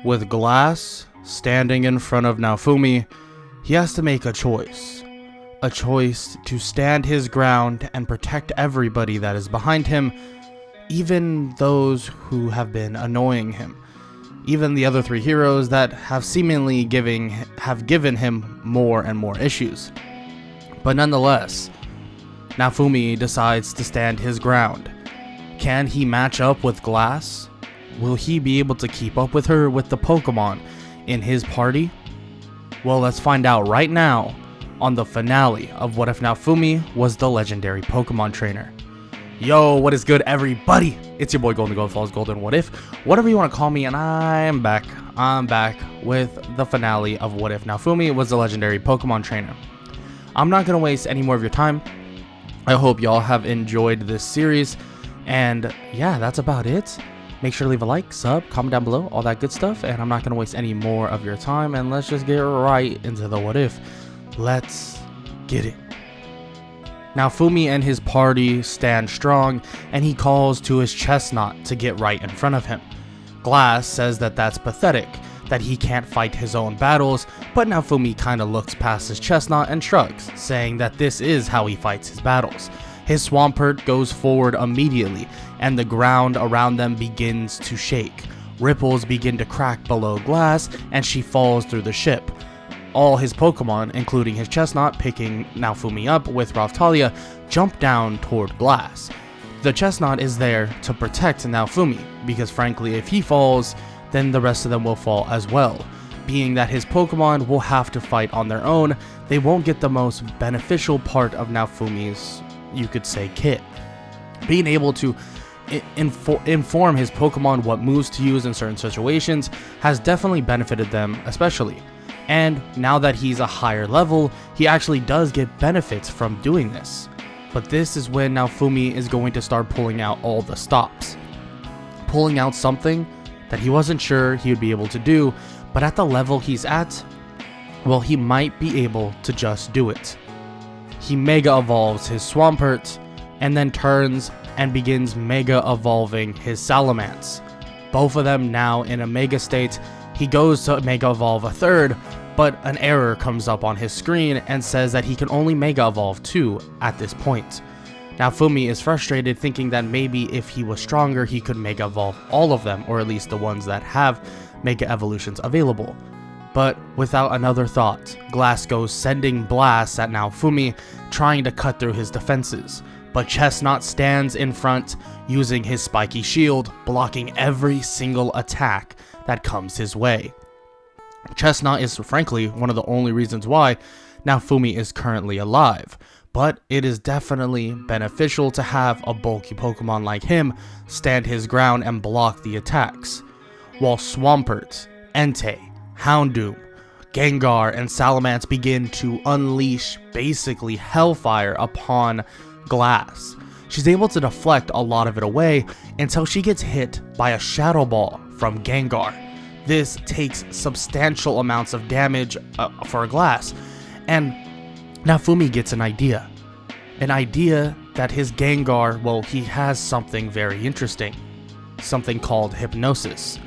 With Glass standing in front of Naofumi, he has to make a choice. A choice to stand his ground and protect everybody that is behind him, even those who have been annoying him. Even the other three heroes that have seemingly given him more and more issues. But nonetheless, Naofumi decides to stand his ground. Can he match up with Glass? Will he be able to keep up with her with the Pokemon in his party? Well, let's find out right now on the finale of What If Naofumi was the legendary Pokemon trainer. Yo, what is good, everybody? It's your boy Golden Gold Falls Golden What If, whatever you want to call me, and I'm back. I'm back with the finale of What If Naofumi was the legendary Pokemon trainer. I'm not gonna waste any more of your time. I hope y'all have enjoyed this series, and yeah, that's about it. Make sure to leave a like, sub, comment down below, all that good stuff, and I'm not gonna waste any more of your time, and let's just get right into the What If. Let's get it. Naofumi and his party stand strong, and he calls to his Chestnut to get right in front of him. Glass says that that's pathetic, that he can't fight his own battles, but Naofumi kinda looks past his Chestnut and shrugs, saying that this is how he fights his battles. His Swampert goes forward immediately, and the ground around them begins to shake. Ripples begin to crack below Glass, and she falls through the ship. All his Pokemon, including his Chestnut, picking Naofumi up with Raphtalia, jump down toward Glass. The Chestnut is there to protect Naofumi, because frankly, if he falls, then the rest of them will fall as well. Being that his Pokemon will have to fight on their own, they won't get the most beneficial part of Naofumi's, you could say, kit. Being able to inform his Pokemon what moves to use in certain situations has definitely benefited them especially. And now that he's a higher level, he actually does get benefits from doing this. But this is when Naofumi is going to start pulling out all the stops. Pulling out something that he wasn't sure he would be able to do, but at the level he's at, well, he might be able to just do it. He Mega Evolves his Swampert, and then turns and begins Mega Evolving his Salamence. Both of them now in a Mega state. He goes to Mega Evolve a third, but an error comes up on his screen and says that he can only Mega Evolve 2 at this point. Naofumi is frustrated, thinking that maybe if he was stronger he could Mega Evolve all of them, or at least the ones that have Mega Evolutions available. But without another thought, Glass goes sending blasts at Naofumi, trying to cut through his defenses. But Chestnut stands in front, using his spiky shield, blocking every single attack that comes his way. Chestnut is frankly one of the only reasons why Naofumi is currently alive, but it is definitely beneficial to have a bulky Pokemon like him stand his ground and block the attacks. While Swampert, Entei, Houndoom, Gengar, and Salamence begin to unleash basically hellfire upon Glass. She's able to deflect a lot of it away until she gets hit by a Shadow Ball from Gengar. This takes substantial amounts of damage for Glass, and Naofumi gets an idea. An idea that his Gengar, well, he has something very interesting. Something called Hypnosis.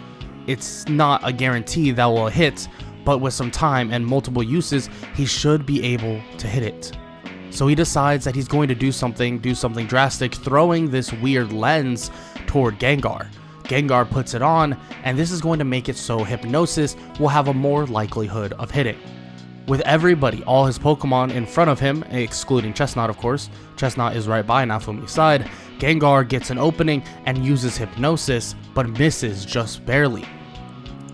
It's not a guarantee that will hit, but with some time and multiple uses, he should be able to hit it. So he decides that he's going to do something drastic, throwing this weird lens toward Gengar. Gengar puts it on, and this is going to make it so Hypnosis will have a more likelihood of hitting. With everybody, all his Pokemon in front of him, excluding Chestnut of course, Chestnut is right by Naofumi's side, Gengar gets an opening and uses Hypnosis, but misses just barely.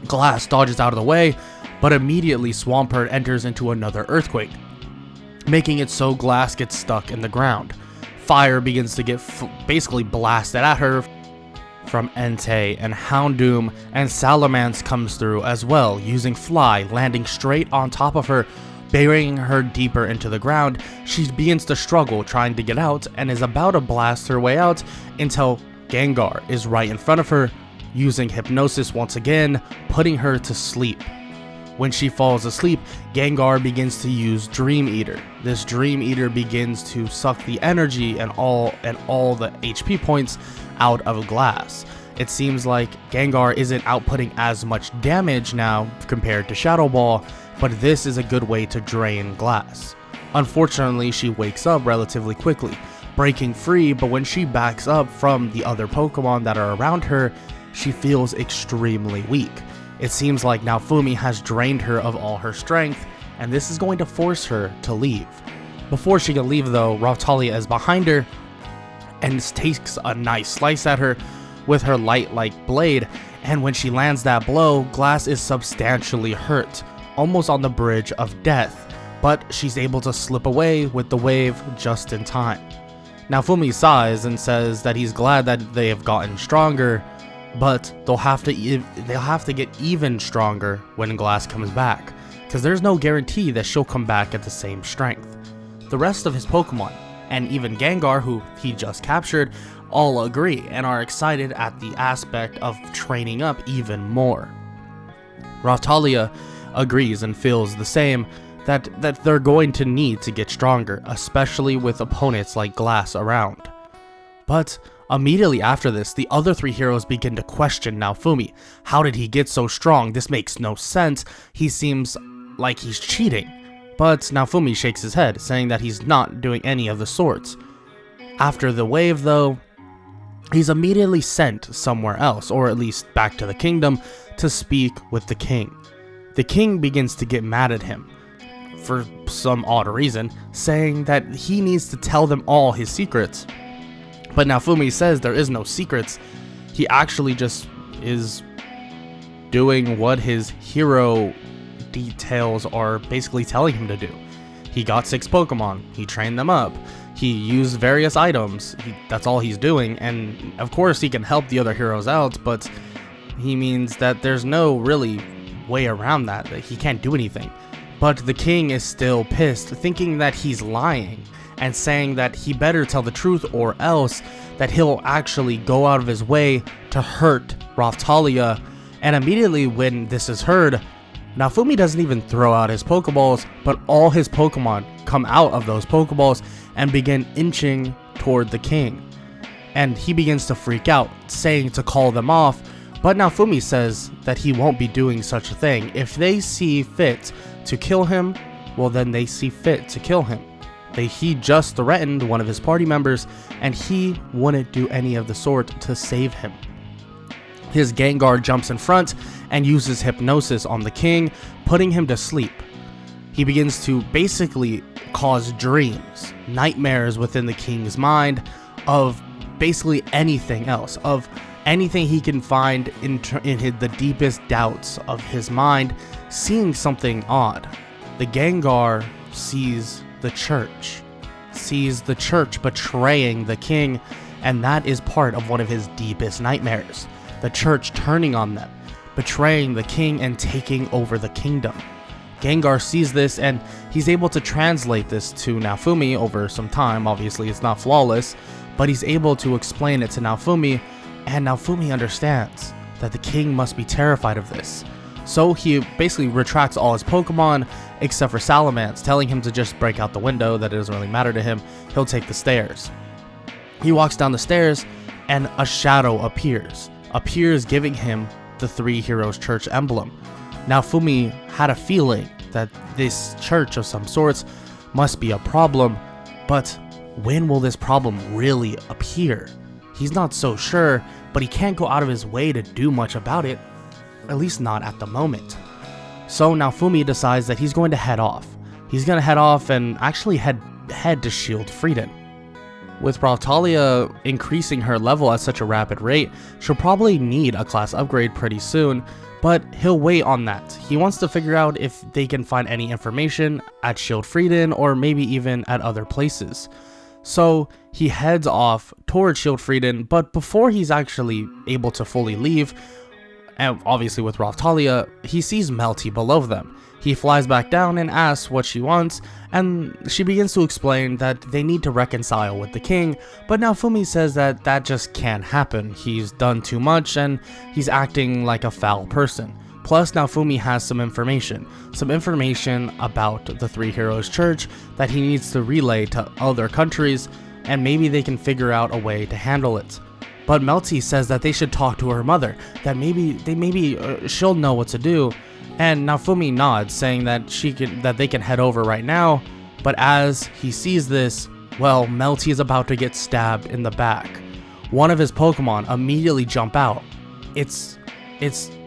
Glass dodges out of the way, but immediately Swampert enters into another Earthquake, making it so Glass gets stuck in the ground. Fire begins to get basically blasted at her from Entei and Houndoom, and Salamence comes through as well, using Fly, landing straight on top of her, burying her deeper into the ground. She begins to struggle trying to get out and is about to blast her way out until Gengar is right in front of her, using Hypnosis once again, putting her to sleep. When she falls asleep, Gengar begins to use Dream Eater. This Dream Eater begins to suck the energy and all the HP points out of Glass. It seems like Gengar isn't outputting as much damage now compared to Shadow Ball, but this is a good way to drain Glass. Unfortunately, she wakes up relatively quickly, breaking free, but when she backs up from the other Pokemon that are around her, she feels extremely weak. It seems like Naofumi has drained her of all her strength, and this is going to force her to leave. Before she can leave though, Raphtalia is behind her and takes a nice slice at her with her light-like blade, and when she lands that blow, Glass is substantially hurt, almost on the bridge of death, but she's able to slip away with the wave just in time. Naofumi sighs and says that he's glad that they have gotten stronger, but they'll have to get even stronger when Glass comes back, because there's no guarantee that she'll come back at the same strength. The rest of his Pokemon, and even Gengar, who he just captured, all agree and are excited at the aspect of training up even more. Raphtalia agrees and feels the same, that they're going to need to get stronger, especially with opponents like Glass around. But immediately after this, the other three heroes begin to question Naofumi. How did he get so strong? This makes no sense. He seems like he's cheating. But Naofumi shakes his head, saying that he's not doing any of the sorts. After the wave though, he's immediately sent somewhere else, or at least back to the kingdom, to speak with the king. The king begins to get mad at him, for some odd reason, saying that he needs to tell them all his secrets. But Naofumi says there is no secrets. He actually just is doing what his hero details are basically telling him to do. He got 6 Pokemon, he trained them up, he used various items, that's all he's doing, and of course he can help the other heroes out, but he means that there's no really way around that he can't do anything. But the king is still pissed, thinking that he's lying, and saying that he better tell the truth or else that he'll actually go out of his way to hurt Raphtalia. And immediately when this is heard, Naofumi doesn't even throw out his Pokeballs, but all his Pokemon come out of those Pokeballs and begin inching toward the king. And he begins to freak out, saying to call them off, but Naofumi says that he won't be doing such a thing. If they see fit to kill him, well then they see fit to kill him. He just threatened one of his party members, and he wouldn't do any of the sort to save him. His Gengar jumps in front and uses hypnosis on the king, putting him to sleep. He begins to basically cause dreams, nightmares within the king's mind of basically anything else, of anything he can find in the deepest doubts of his mind, seeing something odd. The Gengar sees the church betraying the king, and that is part of one of his deepest nightmares. The church turning on them, betraying the king and taking over the kingdom. Gengar sees this and he's able to translate this to Naofumi over some time. Obviously it's not flawless, but he's able to explain it to Naofumi, and Naofumi understands that the king must be terrified of this. So he basically retracts all his Pokemon except for Salamence, telling him to just break out the window, that it doesn't really matter to him, he'll take the stairs. He walks down the stairs and a shadow appears giving him the Three Heroes Church emblem. Naofumi had a feeling that this church of some sorts must be a problem, but when will this problem really appear? He's not so sure, but he can't go out of his way to do much about it, at least not at the moment. So Naofumi decides that he's going to head off. He's going to head off and actually head to Shield Freedom. With Raphtalia increasing her level at such a rapid rate, she'll probably need a class upgrade pretty soon, but he'll wait on that. He wants to figure out if they can find any information at Shield Freedom or maybe even at other places. So he heads off towards Shield Freedom, but before he's actually able to fully leave, and obviously with Raphtalia, he sees Melty below them. He flies back down and asks what she wants, and she begins to explain that they need to reconcile with the king, but Naofumi says that that just can't happen. He's done too much and he's acting like a foul person. Plus Naofumi has some information about the Three Heroes Church that he needs to relay to other countries, and maybe they can figure out a way to handle it. But Melty says that they should talk to her mother, that maybe she'll know what to do. And Naofumi nods, saying that they can head over right now. But as he sees this, well, Melty is about to get stabbed in the back. One of his Pokemon immediately jump out. It's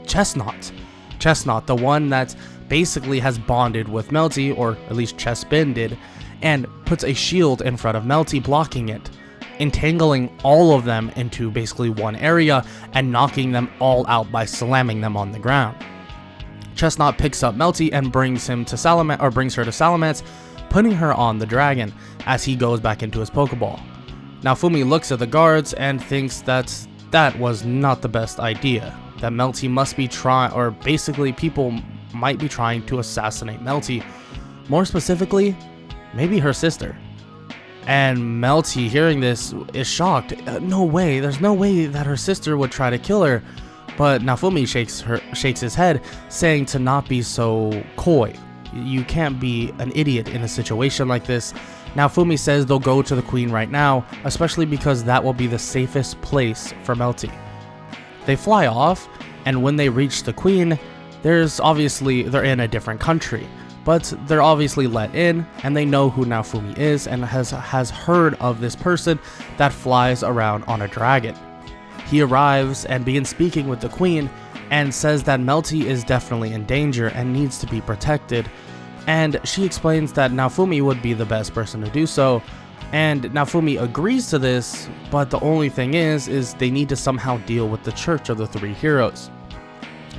Chestnut. Chestnut, the one that basically has bonded with Melty, or at least Chespin did, and puts a shield in front of Melty, blocking it, entangling all of them into basically one area and knocking them all out by slamming them on the ground. Chestnut picks up Melty and brings her to Salamence, putting her on the dragon as he goes back into his Pokeball. Naofumi looks at the guards and thinks that was not the best idea, that Melty must be basically people might be trying to assassinate Melty. More specifically, maybe her sister. And Melty, hearing this, is shocked. No way, there's no way that her sister would try to kill her. But Naofumi shakes his head, saying to not be so coy. You can't be an idiot in a situation like this. Naofumi says they'll go to the queen right now, especially because that will be the safest place for Melty. They fly off, and when they reach the queen, they're in a different country. But they're obviously let in, and they know who Naofumi is and has heard of this person that flies around on a dragon. He arrives and begins speaking with the queen and says that Melty is definitely in danger and needs to be protected. And she explains that Naofumi would be the best person to do so. And Naofumi agrees to this, but the only thing is they need to somehow deal with the Church of the Three Heroes.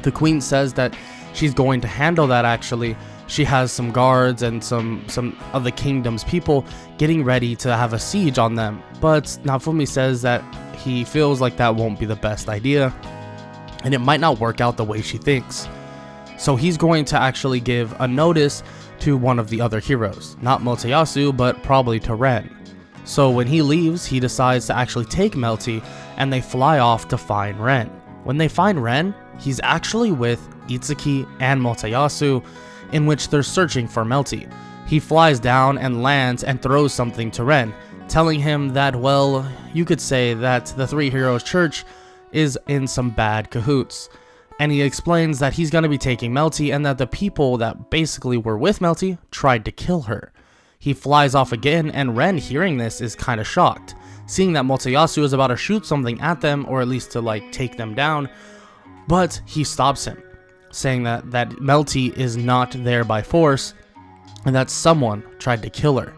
The queen says that she's going to handle that actually. She has some guards and some of the kingdom's people getting ready to have a siege on them. But Naofumi says that he feels like that won't be the best idea, and it might not work out the way she thinks. So he's going to actually give a notice to one of the other heroes, not Motoyasu, but probably to Ren. So when he leaves, he decides to actually take Melty, and they fly off to find Ren. When they find Ren, he's actually with Itsuki and Motoyasu, in which they're searching for Melty. He flies down and lands and throws something to Ren, telling him that, well, you could say that the Three Heroes Church is in some bad cahoots. And he explains that he's going to be taking Melty and that the people that basically were with Melty tried to kill her. He flies off again, and Ren, hearing this, is kind of shocked, seeing that Motoyasu is about to shoot something at them, or at least to take them down, but he stops him, saying that Melty is not there by force and that someone tried to kill her.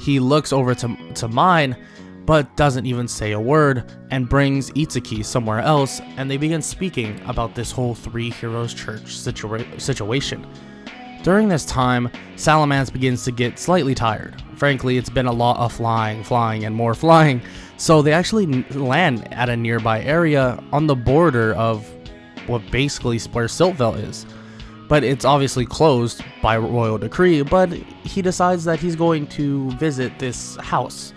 He looks over to Mine, but doesn't even say a word, and brings Itsuki somewhere else, and they begin speaking about this whole Three Heroes Church situation. During this time, Salamence begins to get slightly tired. Frankly, it's been a lot of flying, and more flying, so they actually land at a nearby area on the border of what basically where Siltvale is. But it's obviously closed by royal decree, but he decides that he's going to visit this house.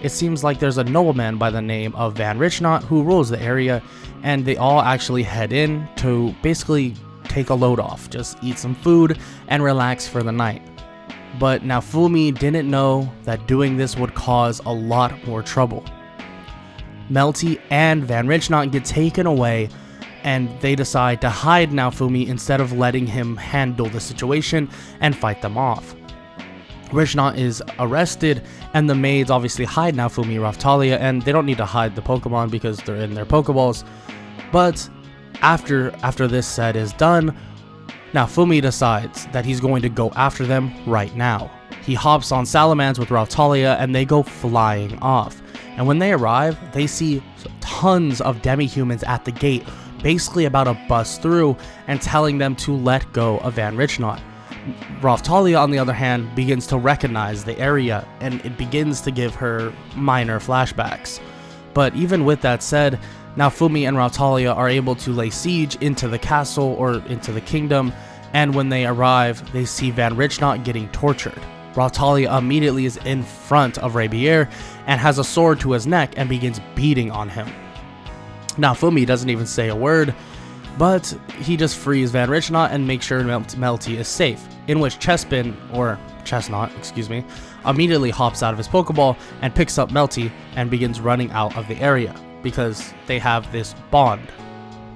It seems like there's a nobleman by the name of Van Richnot who rules the area, and they all actually head in to basically take a load off, just eat some food and relax for the night. But Naofumi didn't know that doing this would cause a lot more trouble. Melty and Van Richnot get taken away, and they decide to hide Naofumi instead of letting him handle the situation and fight them off. Richnot is arrested, and the maids obviously hide Naofumi, Raphtalia, and they don't need to hide the Pokemon because they're in their Pokeballs. But after this set is done, Naofumi decides that he's going to go after them right now. He hops on Salamence with Raphtalia, and they go flying off. And when they arrive, they see tons of demi-humans at the gate, basically about to bust through and telling them to let go of Van Richnot. Raphtalia, on the other hand, begins to recognize the area, and it begins to give her minor flashbacks. But even with that said, Naofumi and Raphtalia are able to lay siege into the castle or into the kingdom, and when they arrive, they see Van Richnot getting tortured. Raphtalia immediately is in front of Rabier and has a sword to his neck and begins beating on him. Naofumi doesn't even say a word, but he just frees Van Richnot and makes sure Melty is safe, in which Chespin, or Chestnut, immediately hops out of his Pokeball and picks up Melty and begins running out of the area. because they have this bond.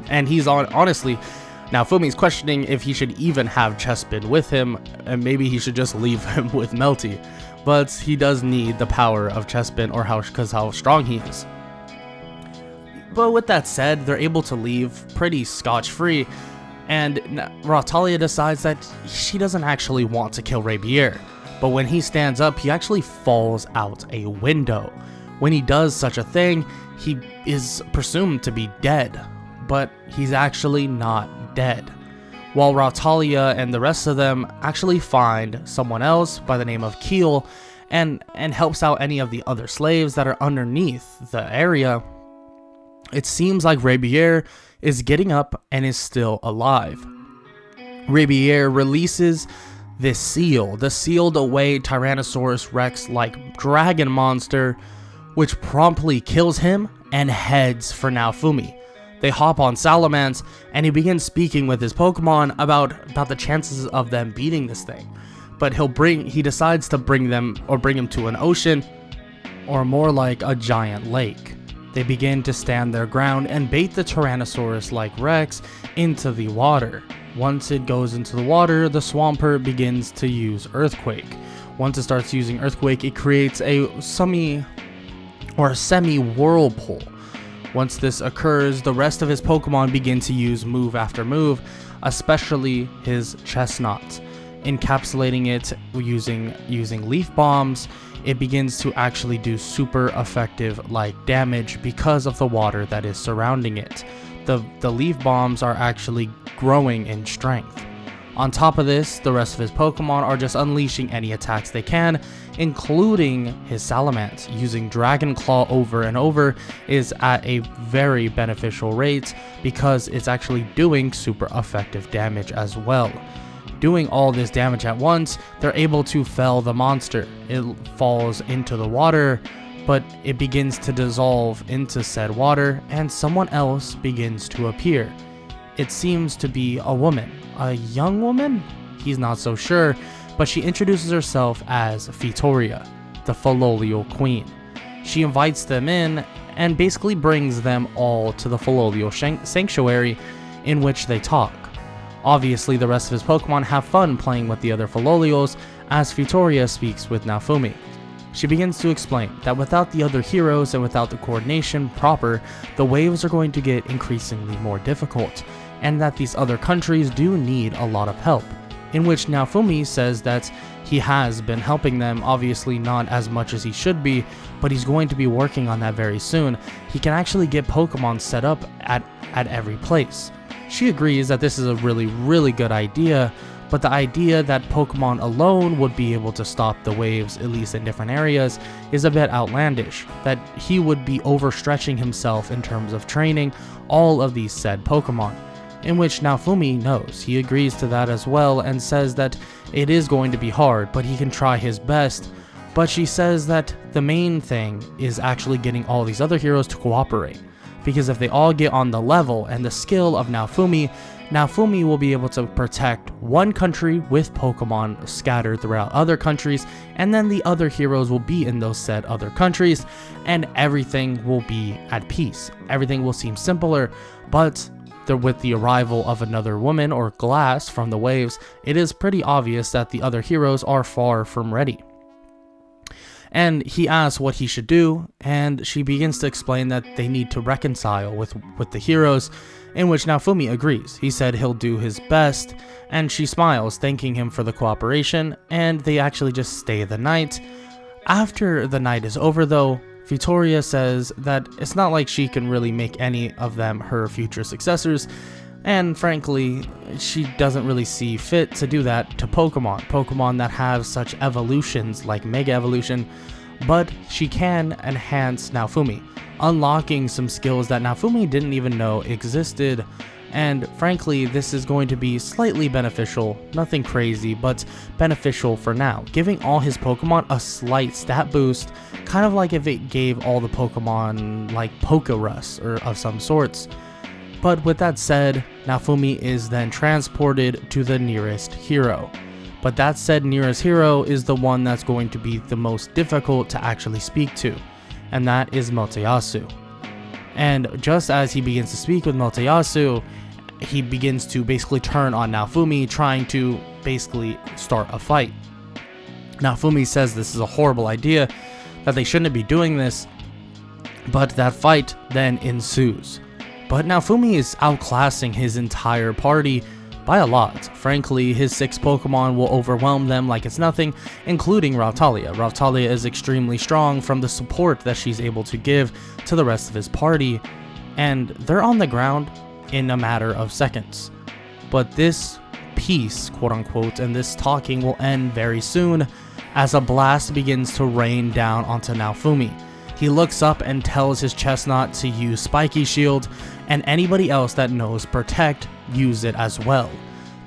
And he's honestly, Naofumi's questioning if he should even have Chespin with him, and maybe he should just leave him with Melty. But he does need the power of Chespin, or because how strong he is. But with that said, they're able to leave pretty scotch-free, and Rautalia decides that she doesn't actually want to kill Rabier. But when he stands up, he actually falls out a window. When he does such a thing, he is presumed to be dead, but he's actually not dead. While Rautalia and the rest of them actually find someone else by the name of Keel and helps out any of the other slaves that are underneath the area, it seems like Rabier is getting up and is still alive. Rabier releases this seal, the sealed away Tyrannosaurus Rex-like dragon monster, which promptly kills him and heads for Naofumi. They hop on Salamence, and he begins speaking with his Pokemon about the chances of them beating this thing. But he decides to bring him to an ocean, or more like a giant lake. They begin to stand their ground and bait the Tyrannosaurus-like Rex into the water. Once it goes into the water, the Swampert begins to use Earthquake. Once it starts using Earthquake, it creates a semi-whirlpool. Once this occurs, the rest of his Pokemon begin to use move after move, especially his Chestnut. Encapsulating it using Leaf Bombs, it begins to actually do super effective damage because of the water that is surrounding it. The Leaf Bombs are actually growing in strength. On top of this, the rest of his Pokemon are just unleashing any attacks they can, including his Salamence. Using Dragon Claw over and over is at a very beneficial rate because it's actually doing super effective damage as well. Doing all this damage at once, they're able to fell the monster. It falls into the water, but it begins to dissolve into said water, and someone else begins to appear. It seems to be a woman. A young woman? He's not so sure, but she introduces herself as Fitoria, the Filolial Queen. She invites them in and basically brings them all to the Filolial Sanctuary, in which they talk. Obviously, the rest of his Pokemon have fun playing with the other Filolials as Fitoria speaks with Naofumi. She begins to explain that without the other heroes and without the coordination proper, the waves are going to get increasingly more difficult, and that these other countries do need a lot of help. In which Naofumi says that he has been helping them, obviously not as much as he should be, but he's going to be working on that very soon. He can actually get Pokemon set up at every place. She agrees that this is a really, really good idea, but the idea that Pokemon alone would be able to stop the waves, at least in different areas, is a bit outlandish, that he would be overstretching himself in terms of training all of these said Pokemon. In which Naofumi knows. He agrees to that as well and says that it is going to be hard, but he can try his best. But she says that the main thing is actually getting all these other heroes to cooperate. Because if they all get on the level and the skill of Naofumi, Naofumi will be able to protect one country with Pokemon scattered throughout other countries, and then the other heroes will be in those said other countries, and everything will be at peace. Everything will seem simpler, but with the arrival of another woman or Glass from the waves, it is pretty obvious that the other heroes are far from ready. And he asks what he should do, and she begins to explain that they need to reconcile with the heroes, in which Naofumi agrees. He said he'll do his best, and she smiles, thanking him for the cooperation, and they actually just stay the night. After the night is over though, Fitoria says that it's not like she can really make any of them her future successors, and frankly, she doesn't really see fit to do that to Pokemon that have such evolutions like Mega Evolution, but she can enhance Naofumi, unlocking some skills that Naofumi didn't even know existed. And frankly, this is going to be slightly beneficial, nothing crazy, but beneficial for now, giving all his Pokemon a slight stat boost, kind of like if it gave all the Pokemon like Pokerus or of some sorts. But with that said, Naofumi is then transported to the nearest hero. But that said nearest hero is the one that's going to be the most difficult to actually speak to, and that is Motoyasu. And just as he begins to speak with Motoyasu, he begins to basically turn on Naofumi, trying to basically start a fight. Naofumi says this is a horrible idea, that they shouldn't be doing this, but that fight then ensues. But Naofumi is outclassing his entire party by a lot. Frankly, his 6 Pokemon will overwhelm them like it's nothing, including Rautalia. Rautalia is extremely strong from the support that she's able to give to the rest of his party, and they're on the ground in a matter of seconds. But this peace, quote unquote, and this talking will end very soon as a blast begins to rain down onto Naofumi. He looks up and tells his Chestnut to use Spiky Shield, and anybody else that knows Protect, use it as well.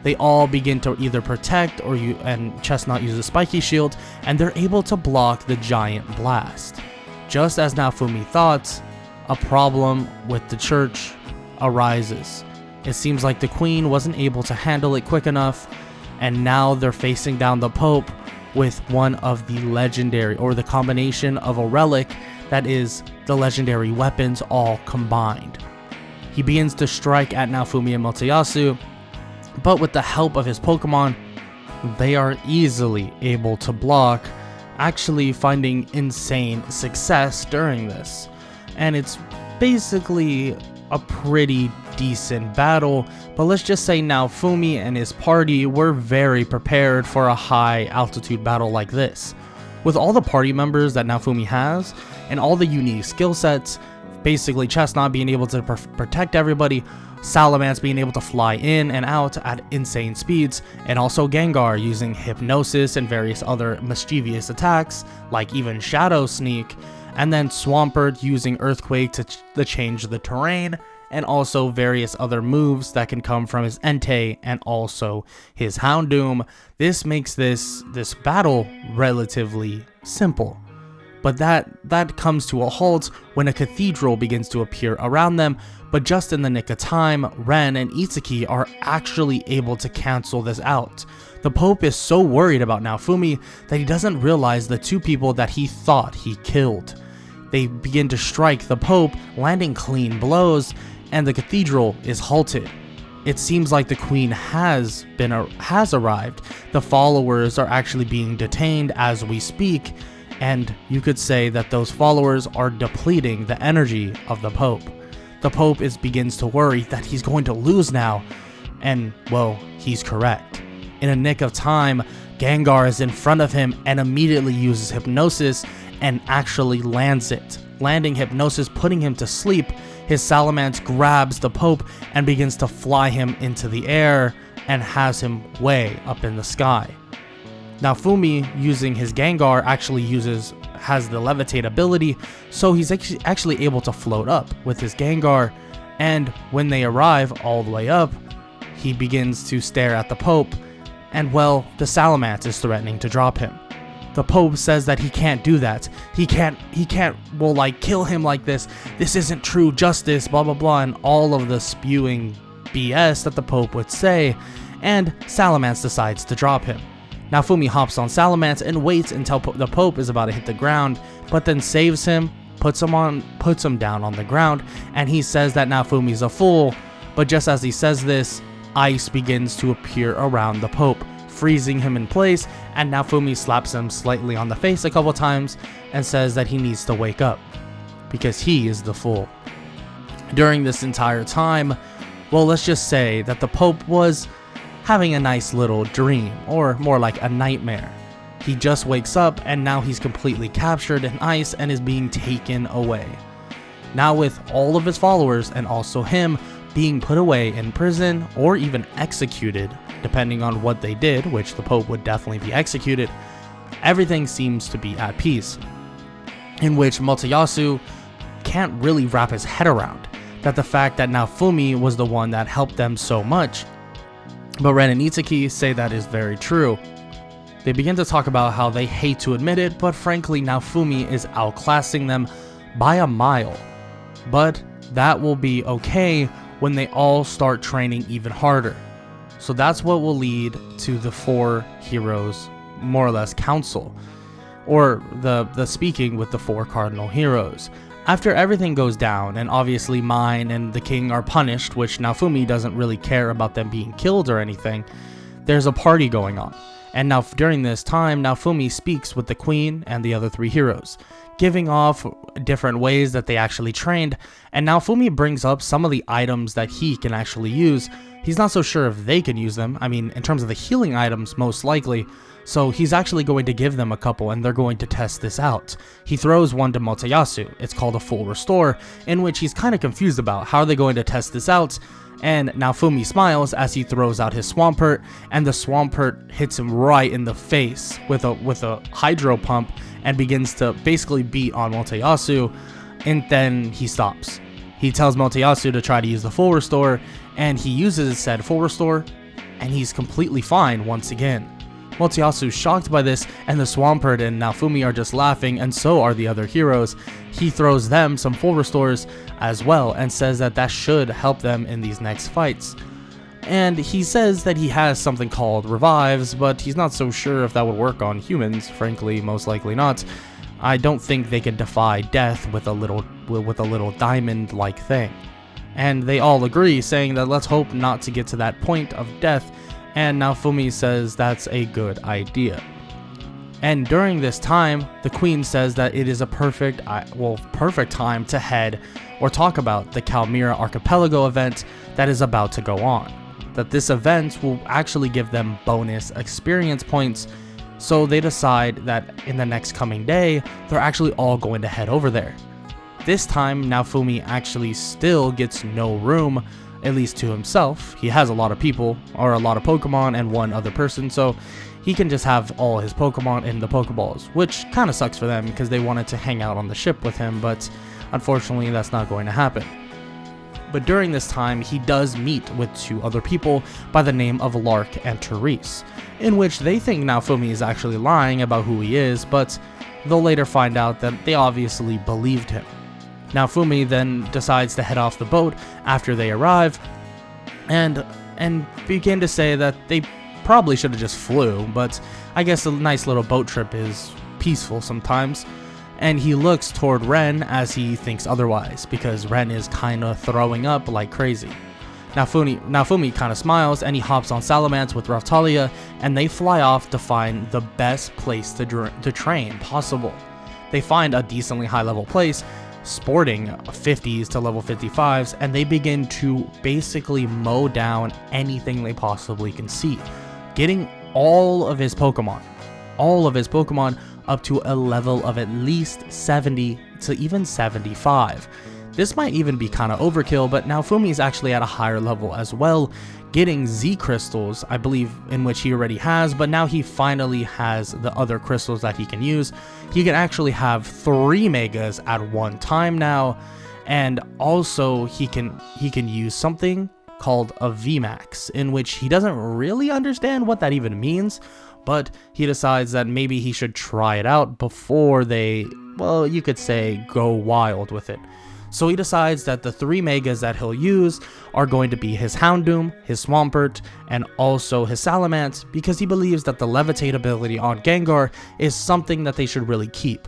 They all begin to either protect and Chestnut uses Spiky Shield, and they're able to block the giant blast. Just as Naofumi thought, a problem with the church arises. It seems like the Queen wasn't able to handle it quick enough, and now they're facing down the Pope with one of the legendary, or the combination of a relic that is the legendary weapons all combined. He begins to strike at Naofumi and Motoyasu, but with the help of his Pokemon, they are easily able to block, actually finding insane success during this. And it's basically a pretty decent battle, but let's just say Naofumi and his party were very prepared for a high altitude battle like this. With all the party members that Naofumi has, and all the unique skill sets, basically Chestnut being able to protect everybody, Salamence being able to fly in and out at insane speeds, and also Gengar using Hypnosis and various other mischievous attacks, like even Shadow Sneak, and then Swampert using Earthquake to change the terrain, and also various other moves that can come from his Entei and also his Houndoom. This makes this battle relatively simple. But that comes to a halt when a cathedral begins to appear around them, but just in the nick of time, Ren and Itsuki are actually able to cancel this out. The Pope is so worried about Naofumi that he doesn't realize the 2 people that he thought he killed. They begin to strike the Pope, landing clean blows, and the cathedral is halted. It seems like the Queen has arrived. The followers are actually being detained as we speak, and you could say that those followers are depleting the energy of the Pope. The Pope begins to worry that he's going to lose now, and well, he's correct. In a nick of time, Gengar is in front of him and immediately uses Hypnosis and actually lands it. Landing Hypnosis, putting him to sleep, his Salamence grabs the Pope and begins to fly him into the air and has him way up in the sky. Naofumi, using his Gengar, has the levitate ability, so he's actually able to float up with his Gengar, and when they arrive all the way up, he begins to stare at the Pope, and well, the Salamence is threatening to drop him. The Pope says that he can't do that. He can't, kill him like this. This isn't true justice, blah blah blah, and all of the spewing BS that the Pope would say, and Salamence decides to drop him. Naofumi hops on Salamence and waits until the Pope is about to hit the ground, but then saves him, puts him down on the ground, and he says that Naofumi's a fool, but just as he says this, ice begins to appear around the Pope, freezing him in place, and Naofumi slaps him slightly on the face a couple times and says that he needs to wake up, because he is the fool. During this entire time, well, let's just say that the Pope was having a nice little dream, or more like a nightmare. He just wakes up and now he's completely captured in ice and is being taken away. Now with all of his followers and also him being put away in prison or even executed, depending on what they did, which the Pope would definitely be executed, everything seems to be at peace. In which Motoyasu can't really wrap his head around that the fact that Naofumi was the one that helped them so much. But Ren and Itsuki say that is very true. They begin to talk about how they hate to admit it, but frankly Naofumi is outclassing them by a mile. But that will be okay when they all start training even harder. So that's what will lead to the 4 heroes, more or less, council, or the speaking with the 4 cardinal heroes. After everything goes down, and obviously Mine and the king are punished, which Naofumi doesn't really care about them being killed or anything, there's a party going on. And now during this time, Naofumi speaks with the queen and the other 3 heroes, giving off different ways that they actually trained, and Naofumi brings up some of the items that he can actually use. He's not so sure if they can use them, I mean in terms of the healing items most likely, so he's actually going to give them a couple and they're going to test this out. He throws one to Motoyasu, it's called a full restore, in which he's kind of confused about how are they going to test this out, and Naofumi smiles as he throws out his Swampert, and the Swampert hits him right in the face with a hydro pump and begins to basically beat on Motoyasu, and then he stops. He tells Motoyasu to try to use the full restore, and he uses said full restore, and he's completely fine once again. Motoyasu's shocked by this, and the Swampert and Naofumi are just laughing, and so are the other heroes. He throws them some full restores as well, and says that that should help them in these next fights. And he says that he has something called revives, but he's not so sure if that would work on humans, frankly, most likely not. I don't think they can defy death with a little diamond-like thing. And they all agree, saying that let's hope not to get to that point of death, and Naofumi says that's a good idea. And during this time, the queen says that it is a perfect time to head or talk about the Kalmira Archipelago event that is about to go on. That this event will actually give them bonus experience points, so they decide that in the next coming day, they're actually all going to head over there. This time, Naofumi actually still gets no room, at least to himself. He has a lot of people, or a lot of Pokemon, and one other person, so he can just have all his Pokemon in the Pokeballs, which kind of sucks for them because they wanted to hang out on the ship with him, but unfortunately that's not going to happen. But during this time, he does meet with 2 other people by the name of Lark and Therese, in which they think Naofumi is actually lying about who he is, but they'll later find out that they obviously believed him. Naofumi then decides to head off the boat after they arrive, and begin to say that they probably should have just flew, but I guess a nice little boat trip is peaceful sometimes. And he looks toward Ren as he thinks otherwise, because Ren is kinda throwing up like crazy. Naofumi kinda smiles, and he hops on Salamence with Raphtalia, and they fly off to find the best place to train possible. They find a decently high level place, sporting 50s to level 55s, and they begin to basically mow down anything they possibly can see, getting all of his Pokemon up to a level of at least 70 to even 75. This might even be kind of overkill, but Naofumi is actually at a higher level as well, getting Z crystals, I believe, in which he already has, but now he finally has the other crystals that he can use. He can actually have 3 megas at one time now, and also he can use something called a VMAX, in which he doesn't really understand what that even means, but he decides that maybe he should try it out before they, well, you could say, go wild with it. So he decides that the 3 megas that he'll use are going to be his Houndoom, his Swampert, and also his Salamence, because he believes that the Levitate ability on Gengar is something that they should really keep.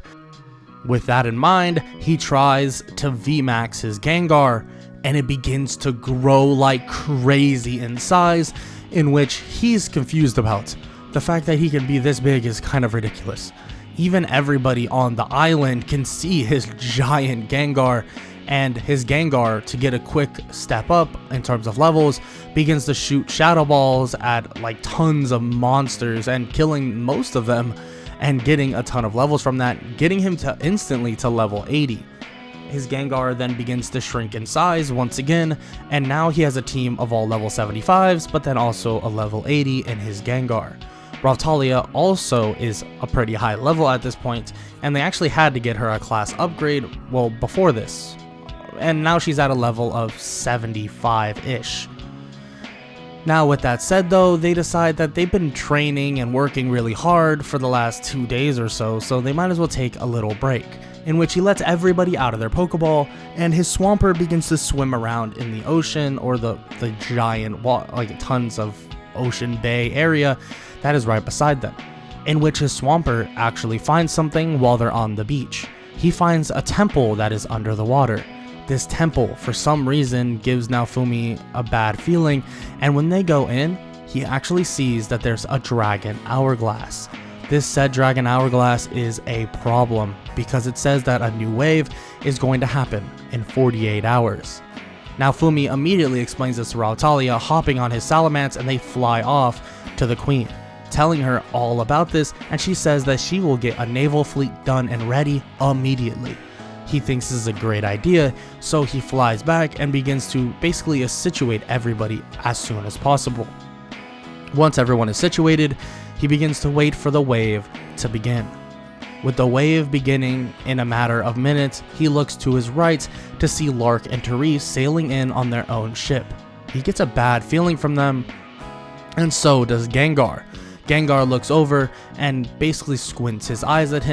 With that in mind, he tries to VMAX his Gengar, and it begins to grow like crazy in size, in which he's confused about. The fact that he can be this big is kind of ridiculous. Even everybody on the island can see his giant Gengar, and his Gengar, to get a quick step up in terms of levels, begins to shoot Shadow Balls at like tons of monsters and killing most of them, and getting a ton of levels from that, getting him to instantly to level 80. His Gengar then begins to shrink in size once again, and now he has a team of all level 75s, but then also a level 80 in his Gengar. Raphtalia also is a pretty high level at this point, and they actually had to get her a class upgrade, well, before this. And now she's at a level of 75-ish. Now with that said though, they decide that they've been training and working really hard for the last 2 days or so they might as well take a little break, in which he lets everybody out of their Pokeball, and his Swampert begins to swim around in the ocean, or the giant, like tons of ocean bay area that is right beside them, in which his Swampert actually finds something while they're on the beach. he finds a temple that is under the water. This temple, for some reason, gives Naofumi a bad feeling, and when they go in, he actually sees that there's a dragon hourglass. This said dragon hourglass is a problem because it says that a new wave is going to happen in 48 hours. Naofumi immediately explains this to Raotalia, hopping on his salamence, and they fly off to the queen, telling her all about this, and she says that she will get a naval fleet done and ready immediately. He thinks this is a great idea, so he flies back and begins to basically situate everybody as soon as possible. Once everyone is situated, he begins to wait for the wave to begin. With the wave beginning in a matter of minutes, he looks to his right to see Lark and Therese sailing in on their own ship. He gets a bad feeling from them, and so does Gengar. Gengar looks over and basically squints his eyes at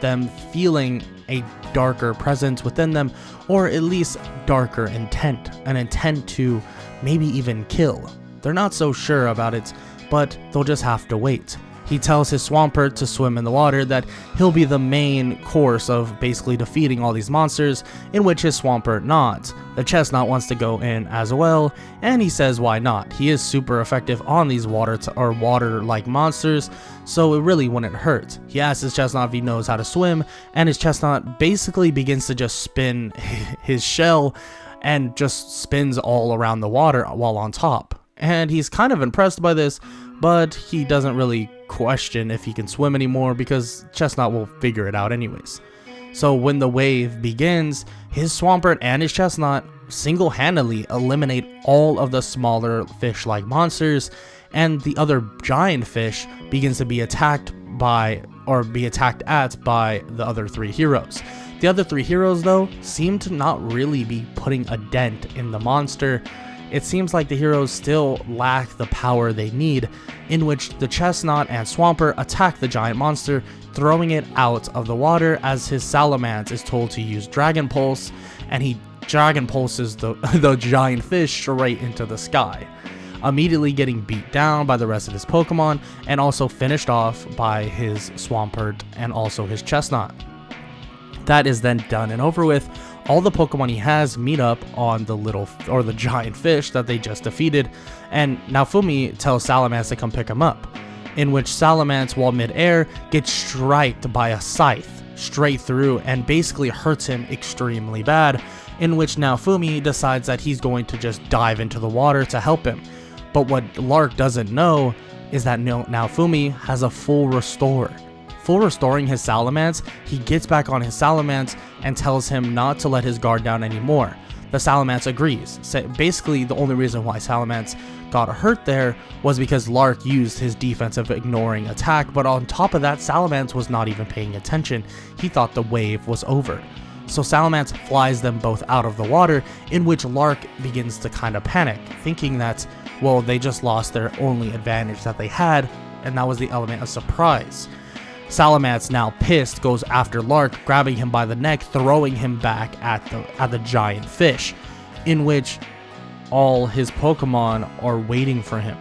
them, feeling a darker presence within them, or at least darker intent, an intent to maybe even kill. They're not so sure about it, but they'll just have to wait. He tells his Swampert to swim in the water, that he'll be the main course of basically defeating all these monsters, in which his Swampert nods. The Chestnut wants to go in as well, and he says why not. He is super effective on these water-like monsters, so it really wouldn't hurt. He asks his Chestnut if he knows how to swim, and his Chestnut basically begins to just spin his shell and just spins all around the water while on top. And he's kind of impressed by this, but he doesn't really question if he can swim anymore because Chestnut will figure it out anyways. So when the wave begins, his Swampert and his Chestnut single-handedly eliminate all of the smaller fish-like monsters, and the other giant fish begins to be attacked at by the other three heroes. The other three heroes, though, seem to not really be putting a dent in the monster. It seems like the heroes still lack the power they need, in which the Chestnut and Swampert attack the giant monster, throwing it out of the water as his Salamence is told to use Dragon Pulse, and he Dragon Pulses the giant fish straight into the sky, immediately getting beat down by the rest of his Pokemon, and also finished off by his Swampert and also his Chestnut. That is then done and over with. All the Pokemon he has meet up on the giant fish that they just defeated, and Naofumi tells Salamence to come pick him up, in which Salamence, while mid-air, gets striked by a scythe straight through and basically hurts him extremely bad, in which Naofumi decides that he's going to just dive into the water to help him. But what Lark doesn't know is that Naofumi has a full restore. Full restoring his Salamence, he gets back on his Salamence and tells him not to let his guard down anymore. The Salamence agrees. Basically, the only reason why Salamence got hurt there was because Lark used his defensive ignoring attack, but on top of that, Salamence was not even paying attention. He thought the wave was over. So Salamence flies them both out of the water, in which Lark begins to kind of panic, thinking that, well, they just lost their only advantage that they had, and that was the element of surprise. Salamence, now pissed, goes after Lark, grabbing him by the neck, throwing him back at the giant fish, in which all his Pokemon are waiting for him.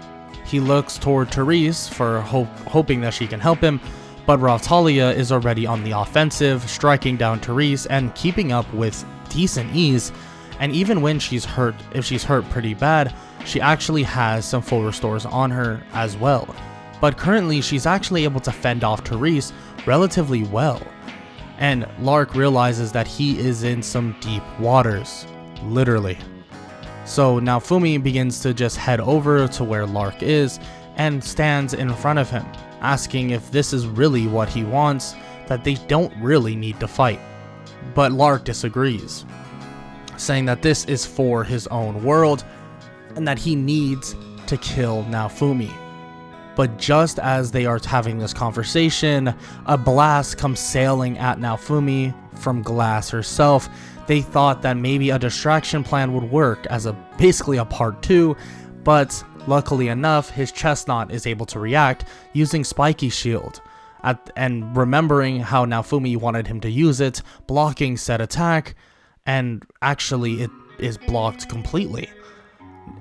He looks toward Therese for hoping that she can help him, but Raotalia is already on the offensive, striking down Therese and keeping up with decent ease. And even when she's hurt, if she's hurt pretty bad, she actually has some full restores on her as well. But currently, she's actually able to fend off Therese relatively well. And Lark realizes that he is in some deep waters, literally. So Naofumi begins to just head over to where Lark is and stands in front of him, asking if this is really what he wants, that they don't really need to fight. But Lark disagrees, saying that this is for his own world and that he needs to kill Naofumi. But just as they are having this conversation, a blast comes sailing at Naofumi from Glass herself. They thought that maybe a distraction plan would work as basically a part 2, but luckily enough, his Chestnut is able to react using Spiky Shield, and remembering how Naofumi wanted him to use it, blocking said attack, and actually it is blocked completely.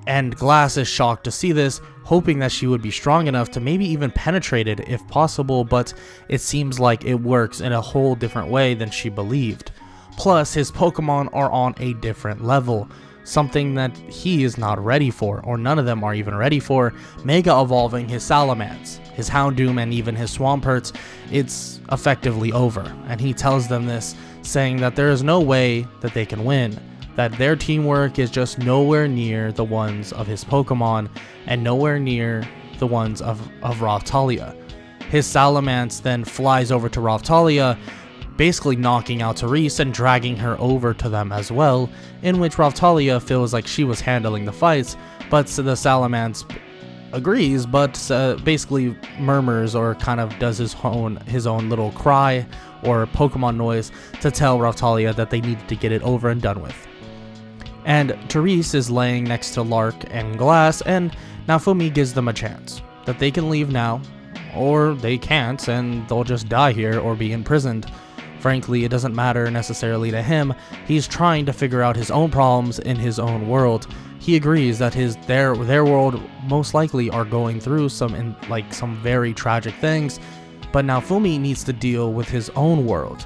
And Glass is shocked to see this, hoping that she would be strong enough to maybe even penetrate it if possible, but it seems like it works in a whole different way than she believed. Plus, his Pokemon are on a different level, something that he is not ready for, or none of them are even ready for. Mega evolving his Salamence, his Houndoom, and even his Swamperts, it's effectively over, and he tells them this, saying that there is no way that they can win, that their teamwork is just nowhere near the ones of his Pokemon, and nowhere near the ones of Raphtalia. His Salamence then flies over to Raphtalia, basically knocking out Therese and dragging her over to them as well, in which Raphtalia feels like she was handling the fights, but the Salamence agrees, but basically murmurs or kind of does his own little cry or Pokemon noise to tell Raphtalia that they needed to get it over and done with. And Therese is laying next to Lark and Glass, and Naofumi gives them a chance that they can leave now, or they can't and they'll just die here or be imprisoned. Frankly, it doesn't matter necessarily to him. He's trying to figure out his own problems in his own world. He agrees that their world most likely are going through some very tragic things, but Naofumi needs to deal with his own world.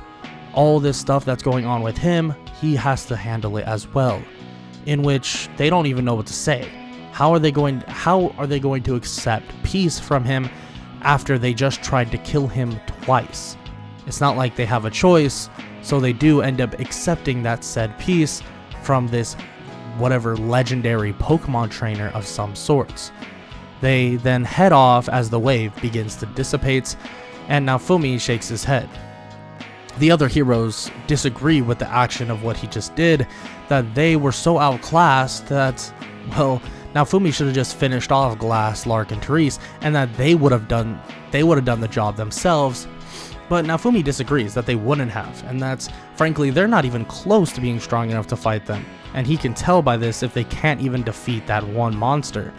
All this stuff that's going on with him, he has to handle it as well, in which they don't even know what to say. How are they going to accept peace from him after they just tried to kill him twice? It's not like they have a choice, so they do end up accepting that said peace from this whatever legendary Pokemon trainer of some sorts. They then head off as the wave begins to dissipate, and Naofumi shakes his head. The other heroes disagree with the action of what he just did, that they were so outclassed that, well, Naofumi should have just finished off Glass, Lark, and Therese, and that they would have done the job themselves. But Naofumi disagrees that they wouldn't have, and that's, frankly, they're not even close to being strong enough to fight them, and he can tell by this if they can't even defeat that one monster.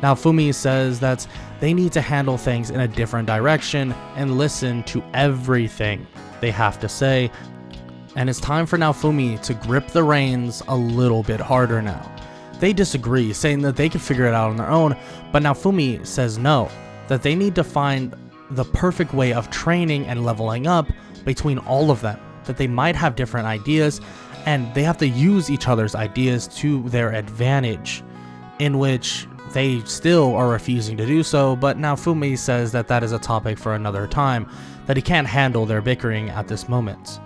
Naofumi says that they need to handle things in a different direction and listen to everything they have to say, and it's time for Naofumi to grip the reins a little bit harder now. They disagree, saying that they can figure it out on their own, but Naofumi says no, that they need to find the perfect way of training and leveling up between all of them, that they might have different ideas and they have to use each other's ideas to their advantage, in which they still are refusing to do so, but Naofumi says that that is a topic for another time, that he can't handle their bickering at this moment.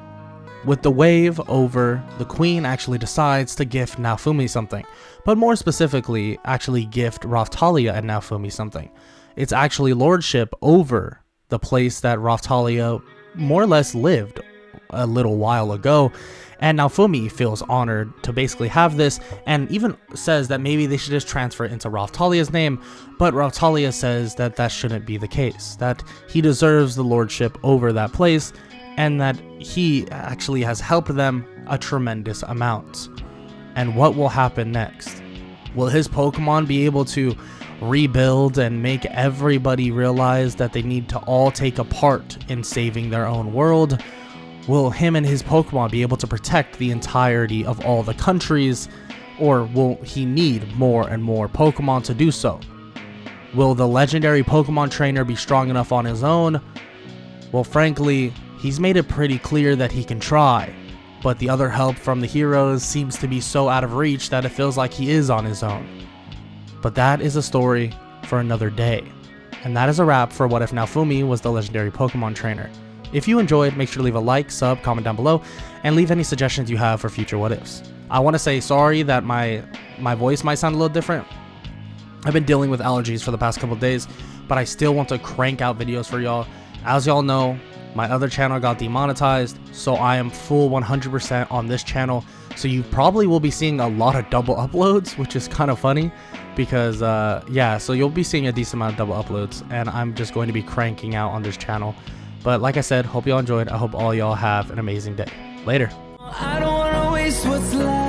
With the wave over, the queen actually decides to gift Naofumi something, but more specifically actually gift Raphtalia and Naofumi something. It's actually lordship over the place that Raphtalia more or less lived a little while ago, and Naofumi feels honored to basically have this, and even says that maybe they should just transfer it into Raphtalia's name, but Raphtalia says that that shouldn't be the case, that he deserves the lordship over that place, and that he actually has helped them a tremendous amount. And what will happen next? Will his Pokemon be able to rebuild and make everybody realize that they need to all take a part in saving their own world? Will him and his Pokemon be able to protect the entirety of all the countries, or will he need more and more Pokemon to do so? Will the legendary Pokemon trainer be strong enough on his own? Well, frankly, he's made it pretty clear that he can try, but the other help from the heroes seems to be so out of reach that it feels like he is on his own. But that is a story for another day. And that is a wrap for What If Naofumi was the legendary Pokemon trainer. If you enjoyed, make sure to leave a like, sub, comment down below, and leave any suggestions you have for future What Ifs. I want to say sorry that my voice might sound a little different. I've been dealing with allergies for the past couple of days, but I still want to crank out videos for y'all. As y'all know, my other channel got demonetized, so I am full 100% on this channel. So you probably will be seeing a lot of double uploads, which is kind of funny because, yeah, so you'll be seeing a decent amount of double uploads, and I'm just going to be cranking out on this channel. But like I said, hope y'all enjoyed. I hope all y'all have an amazing day. Later. I don't wanna waste what's left.